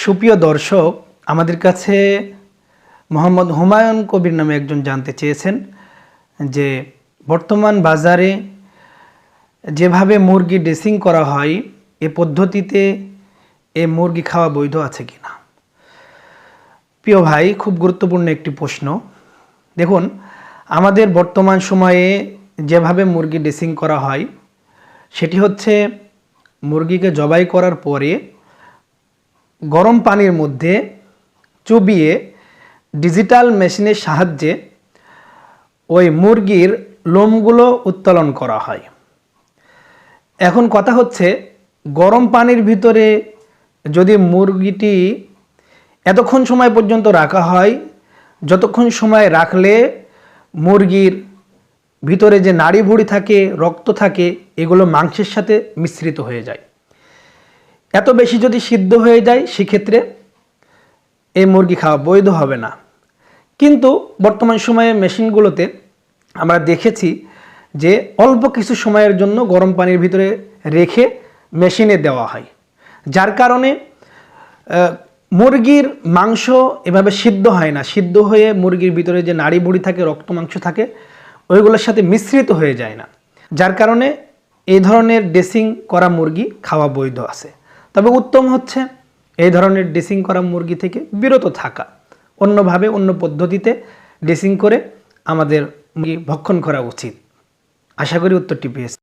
সুপ্রিয় দর্শক, আমাদের কাছে মোহাম্মদ হুমায়ুন কবির নামে একজন জানতে চেয়েছেন যে বর্তমান বাজারে যেভাবে মুরগি ড্রেসিং করা হয় এ পদ্ধতিতে এ মুরগি খাওয়া বৈধ আছে কিনা। প্রিয় ভাই, খুব গুরুত্বপূর্ণ একটি প্রশ্ন। দেখুন, আমাদের বর্তমান সময়ে যেভাবে মুরগি ড্রেসিং করা হয় সেটি হচ্ছে মুরগিকে জবাই করার পরে গরম পানির মধ্যে চুবিয়ে ডিজিটাল মেশিনের সাহায্যে ওই মুরগির লোমগুলো উত্তোলন করা হয়। এখন কথা হচ্ছে, গরম পানির ভিতরে যদি মুরগিটি এতক্ষণ সময় পর্যন্ত রাখা হয় যতক্ষণ সময় রাখলে মুরগির ভিতরে যে নাড়ি ভুঁড়ি থাকে, রক্ত থাকে, এগুলো মাংসের সাথে মিশ্রিত হয়ে যায়। এত বেশি যদি সিদ্ধ হয়ে যায় সেক্ষেত্রে এই মুরগি খাওয়া বৈধ হবে না। কিন্তু বর্তমান সময়ে মেশিনগুলোতে আমরা দেখেছি যে অল্প কিছু সময়ের জন্য গরম পানির ভিতরে রেখে মেশিনে দেওয়া হয়, যার কারণে মুরগির মাংস এভাবে সিদ্ধ হয় না। সিদ্ধ হয়ে মুরগির ভিতরে যে নাড়ি ভুঁড়ি থাকে, রক্ত মাংস থাকে, ওইগুলোর সাথে মিশ্রিত হয়ে যায় না, যার কারণে এই ধরনের ড্রেসিং করা মুরগি খাওয়া বৈধ আছে। তবে উত্তম হচ্ছে এই ধরনের ড্রেসিং করা মুরগি থেকে বিরত থাকা, অন্যভাবে অন্য পদ্ধতিতে ড্রেসিং করে আমাদের মুরগি ভক্ষণ করা উচিত। আশা করি উত্তরটি পেয়েছি।